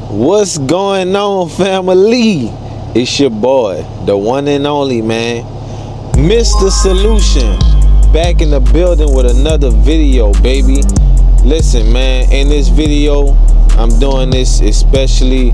What's going on, family? It's your boy, the one and only, man, Mr. Solution, back in the building with another video, baby. Listen, man, in this video, I'm doing this especially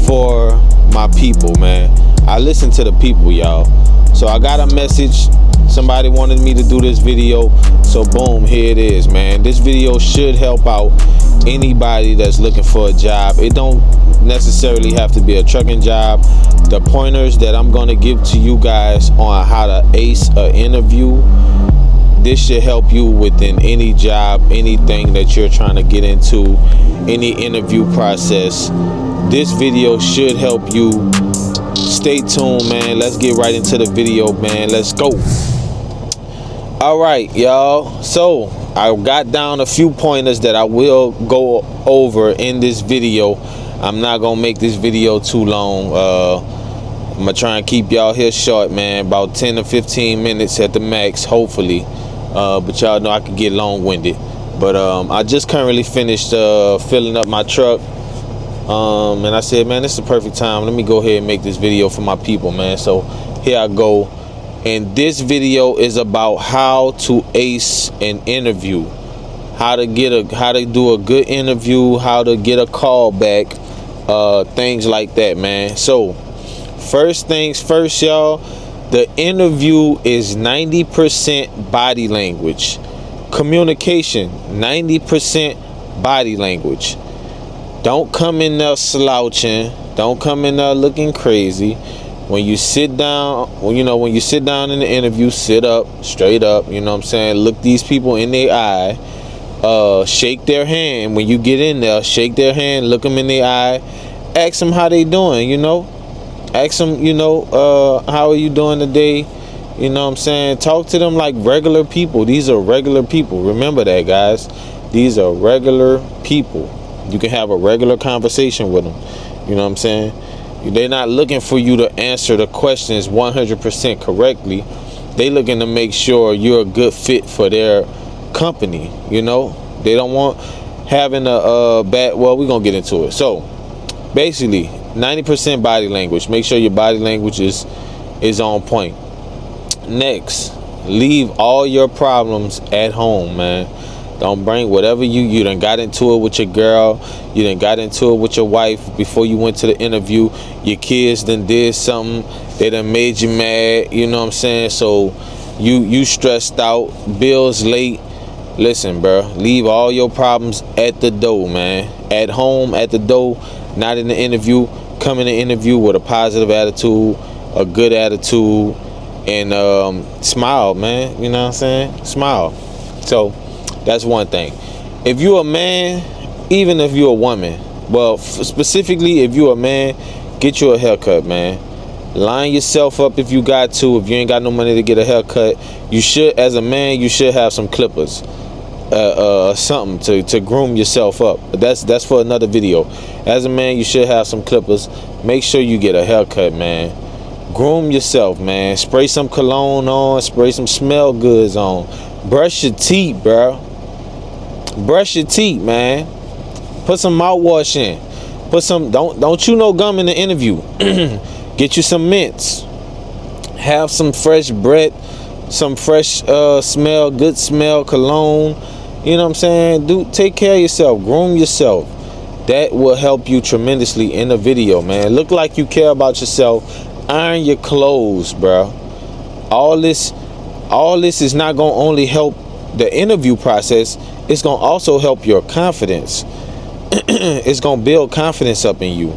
for my people, man. I listen to the people, y'all. So I got a message. Somebody wanted me to do this video, so boom, here it is, man. This video should help out anybody that's looking for a job. It don't necessarily have to be a trucking job. The pointers that I'm gonna give to you guys on how to ace an interview, this should help you within any job, anything that you're trying to get into, any interview process. This video should help you. Stay tuned, man. Let's get right into the video, man. Let's go. All right, y'all. So I got down a few pointers that I will go over in this video. I'm not gonna make this video too long. I'm gonna try and keep y'all here short, man, about 10 to 15 minutes at the max, hopefully. But y'all know I can get long-winded. But I just currently finished filling up my truck, and I said, man, this is the perfect time. Let me go ahead and make this video for my people, man. So here I go. And this video is about how to ace an interview, how to do a good interview, how to get a call back, things like that, man. So first things first, y'all, the interview is 90% body language. Communication, 90% body language. Don't come in there slouching. Don't come in there looking crazy. When you sit down, when you sit down in the interview, sit up, straight up, you know what I'm saying? Look these people in their eye. Shake their hand. When you get in there, shake their hand, look them in their eye. Ask them how they doing, you know? Ask them, how are you doing today? You know what I'm saying? Talk to them like regular people. These are regular people. Remember that, guys. These are regular people. You can have a regular conversation with them. You know what I'm saying? They're not looking for you to answer the questions 100% correctly. They looking to make sure you're a good fit for their company. You know, they don't want having a bad. Well, we're gonna get into it. So basically, 90% body language. Make sure your body language is on point. Next, leave all your problems at home, man. Don't bring whatever you done got into it with your girl, you done got into it with your wife before you went to the interview. Your kids done did something, they done made you mad, you know what I'm saying? So you stressed out, bills late. Listen, bro, leave all your problems at the door, man. At home, at the door, not in the interview. Come in the interview with a positive attitude, a good attitude, and smile, man. You know what I'm saying? Smile. So that's one thing. If you're a man, even if you're a woman, well, specifically if you're a man, get you a haircut, man. Line yourself up if you got to. If you ain't got no money to get a haircut, you should, as a man, you should have some clippers, something to groom yourself up. But that's for another video. As a man, you should have some clippers. Make sure you get a haircut, man. Groom yourself, man. Spray some cologne on. Spray some smell goods on. Brush your teeth, bro. Brush your teeth, man. Put some mouthwash in. Put some. Don't chew no gum in the interview. Get you some mints. Have some fresh breath, some fresh smell, good smell, cologne. You know what I'm saying? Take care of yourself. Groom yourself. That will help you tremendously in the video, man. Look like you care about yourself. Iron your clothes, bro. All this is not gonna only help the interview process. It's gonna also help your confidence. It's gonna build confidence up in you.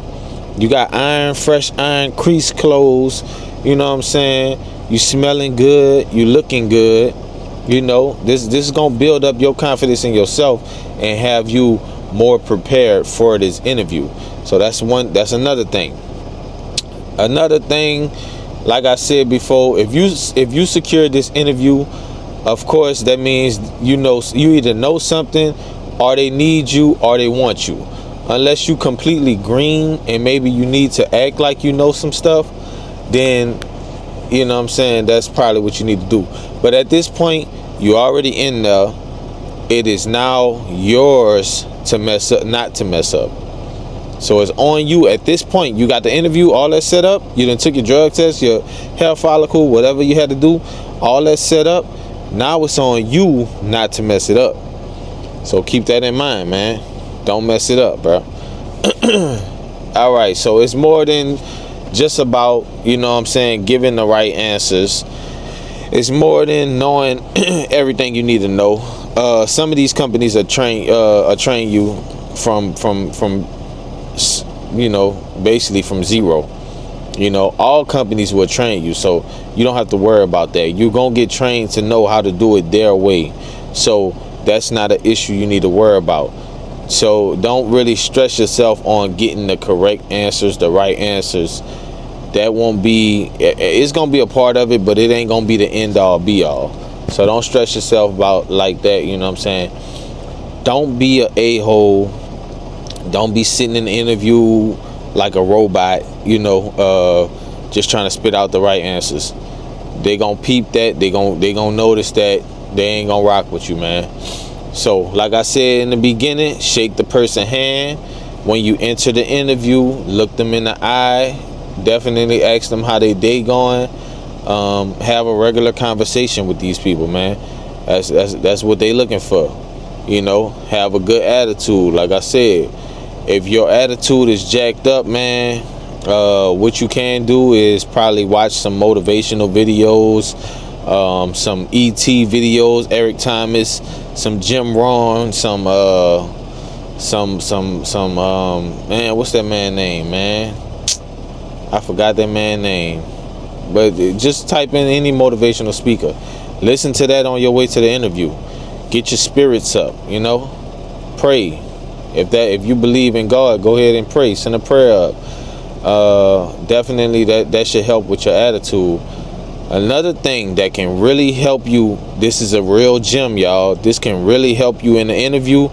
You got fresh iron, creased clothes. You know what I'm saying? You smelling good. You looking good. You know, this is gonna build up your confidence in yourself and have you more prepared for this interview. So that's another thing. Another thing, like I said before, if you secure this interview, of course that means you either know something, or they need you, or they want you. Unless you completely green and maybe you need to act like you know some stuff, then you know what I'm saying, that's probably what you need to do. But at this point, you already in there. it is now yours to mess up, not to mess up. So it's on you at this point. You got the interview, all that set up. You done took your drug test, your hair follicle, whatever you had to do, all that set up. Now it's on you not to mess it up. So keep that in mind, man. Don't mess it up, bro. All right, so it's more than just about, you know what I'm saying, giving the right answers. It's more than knowing everything you need to know. Some of these companies are train you from you know, basically from zero. You know, all companies will train you, so you don't have to worry about that. You're gonna get trained to know how to do it their way, so that's not an issue you need to worry about. So don't really stress yourself on getting the correct answers, the right answers. That won't be, it's gonna be a part of it, but it ain't gonna be the end all be all. So don't stress yourself about like that. You know what I'm saying? Don't be a a-hole. Don't be sitting in the interview like a robot, you know, just trying to spit out the right answers. They gonna peep that. They gonna notice that. They ain't gonna rock with you, man. So, like I said in the beginning, shake the person's hand. When you enter the interview, look them in the eye. Definitely ask them how they day going. Have a regular conversation with these people, man. That's what they looking for. You know, have a good attitude. Like I said, if your attitude is jacked up, man, what you can do is probably watch some motivational videos, some ET videos, Eric Thomas, some Jim Rohn, some man, what's that man name, man? I forgot that man name. But just type in any motivational speaker. Listen to that on your way to the interview. Get your spirits up, you know. Pray. If you believe in God, go ahead and pray. Send a prayer up. Definitely that should help with your attitude. Another thing that can really help you, this is a real gem, y'all. This can really help you in the interview.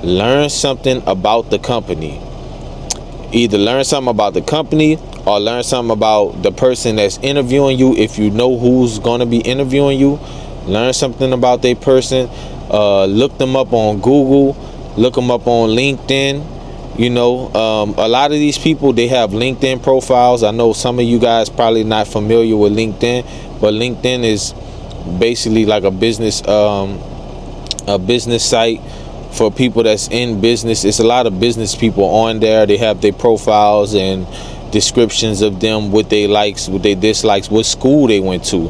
Learn something about the company. Either learn something about the company or learn something about the person that's interviewing you. If you know who's going to be interviewing you, learn something about their person. Look them up on Google. Look them up on LinkedIn. You know, a lot of these people, they have LinkedIn profiles. I know some of you guys probably not familiar with LinkedIn, but LinkedIn is basically like a business site for people that's in business. It's a lot of business people on there. They have their profiles and descriptions of them, what they likes, what they dislikes, what school they went to,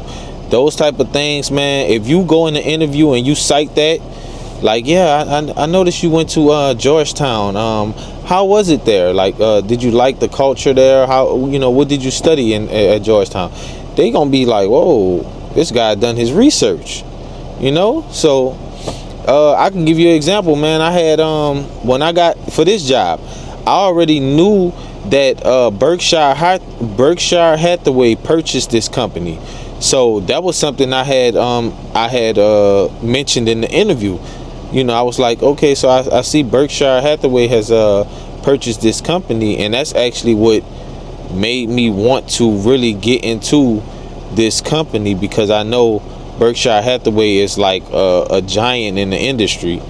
those type of things, man. If you go in the interview and you cite that, like, yeah, I noticed you went to Georgetown. How was it there? Like, did you like the culture there? How, you know, what did you study at Georgetown? They gonna be like, whoa, this guy done his research, you know. So I can give you an example, man. I had when I got for this job, I already knew that Berkshire Hathaway purchased this company. So that was something I had mentioned in the interview. You know, I was like, okay, so I see Berkshire Hathaway has purchased this company, and that's actually what made me want to really get into this company, because I know Berkshire Hathaway is like a giant in the industry,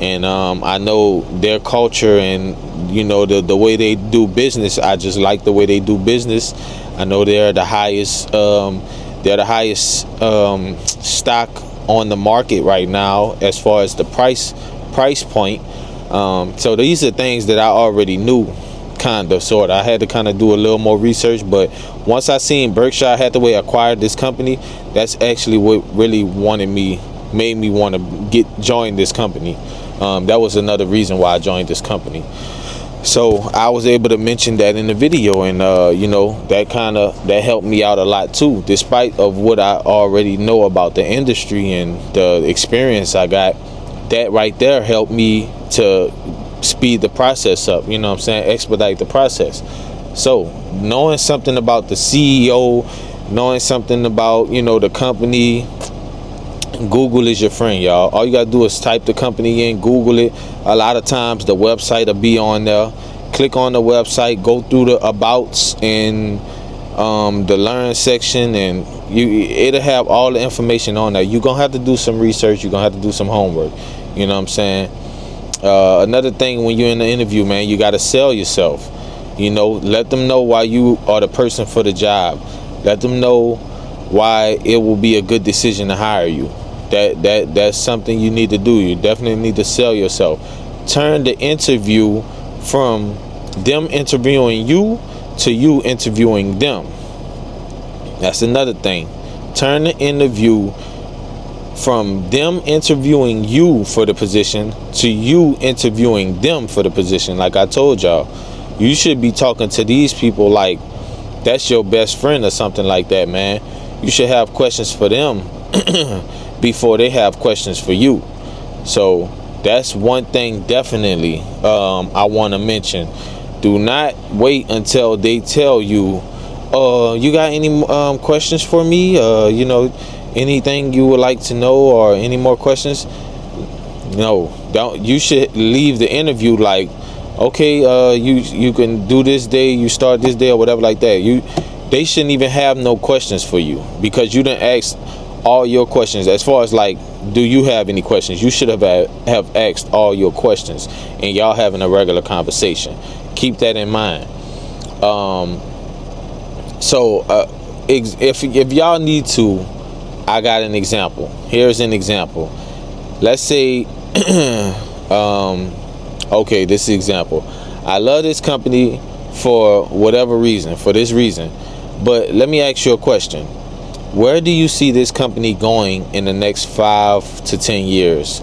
and I know their culture and, you know, the way they do business. I just like the way they do business. I know they're the highest stock on the market right now as far as the price point. So these are things that I already knew, kind of, sort of. I had to kind of do a little more research, but once I seen Berkshire Hathaway acquired this company, that's actually what really made me want to join this company. That was another reason why I joined this company. So I was able to mention that in the video, and you know, that helped me out a lot too, despite of what I already know about the industry and the experience I got. That right there helped me to speed the process up, you know what I'm saying, expedite the process. So knowing something about the CEO, knowing something about, you know, the company, Google is your friend, y'all. All you gotta do is type the company in, Google it. A lot of times the website will be on there. Click on the website, go through the abouts and the learn section, and it'll have all the information on there. You're gonna have to do some research, you're gonna have to do some homework. You know what I'm saying? Another thing, when you're in the interview, man, you got to sell yourself. You know, let them know why you are the person for the job. Let them know why it will be a good decision to hire you. That's something you need to do. You definitely need to sell yourself. Turn the interview from them interviewing you to you interviewing them. That's another thing. Turn the interview from them interviewing you for the position to you interviewing them for the position. Like I told y'all, you should be talking to these people like that's your best friend or something like that, man. You should have questions for them before they have questions for you. So that's one thing definitely I want to mention. Do not wait until they tell you, you got any questions for me? You know, anything you would like to know or any more questions? No, don't. You should leave the interview like, okay, you can do this day, you start this day or whatever like that. They shouldn't even have no questions for you because you didn't ask all your questions. As far as like, do you have any questions? You should have asked all your questions and y'all having a regular conversation. Keep that in mind. If y'all need to, I got an example. Here's an example. Let's say, okay, this is example. I love this company for whatever reason, for this reason. But let me ask you a question. Where do you see this company going in the next 5 to 10 years?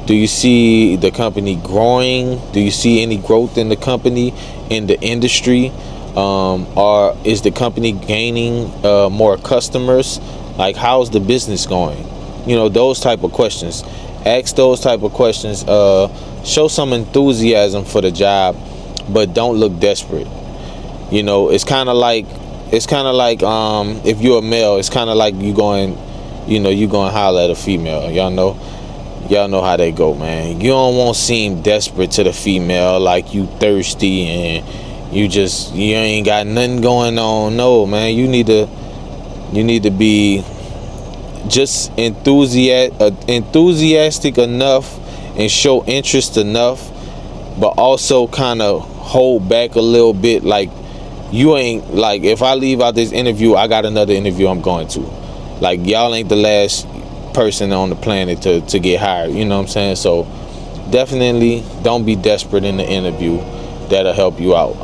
Do you see the company growing? Do you see any growth in the company, in the industry? Or is the company gaining more customers? Like, how's the business going? You know, those type of questions. Ask those type of questions. Show some enthusiasm for the job, but don't look desperate. You know, it's kind of like if you're a male, it's kind of like you going holler at a female. Y'all know how they go, man. You don't want to seem desperate to the female, like you thirsty and you ain't got nothing going on. No, man, you need to be just enthusiastic enough and show interest enough, but also kind of hold back a little bit. Like, you ain't, like, if I leave out this interview, I got another interview I'm going to. Like, y'all ain't the last person on the planet to get hired. You know what I'm saying? So definitely don't be desperate in the interview. That'll help you out.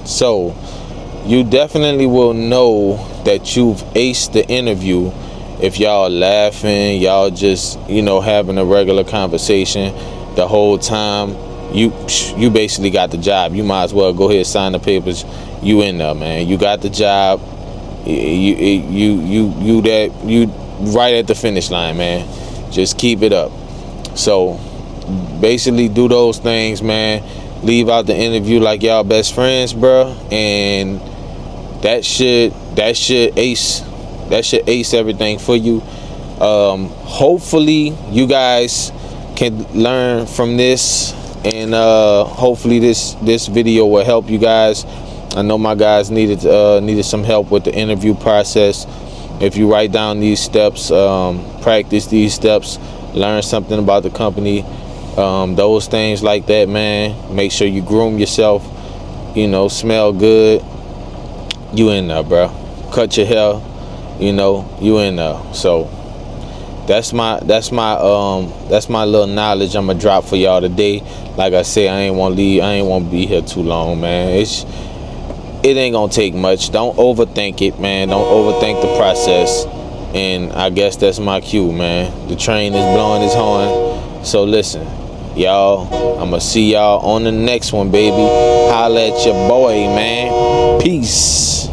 So you definitely will know that you've aced the interview if y'all laughing, y'all just, having a regular conversation the whole time. You basically got the job. You might as well go ahead, sign the papers. You in there, man. You got the job. You right at the finish line, man. Just keep it up. So basically do those things, man. Leave out the interview like y'all best friends, bro, and that should ace everything for you. Hopefully you guys can learn from this, and hopefully this video will help you guys. I know my guys needed some help with the interview process. If you write down these steps, practice these steps, learn something about the company, those things like that, man. Make sure you groom yourself, smell good. You in there, bro. Cut your hair, you in there. So that's my little knowledge I'm gonna drop for y'all today. Like I said, I ain't want to be here too long, man. It ain't gonna take much. Don't overthink it, man. Don't overthink the process. And I guess that's my cue, man. The train is blowing its horn. So listen, y'all, I'm gonna see y'all on the next one, baby. Holla at your boy, man. Peace.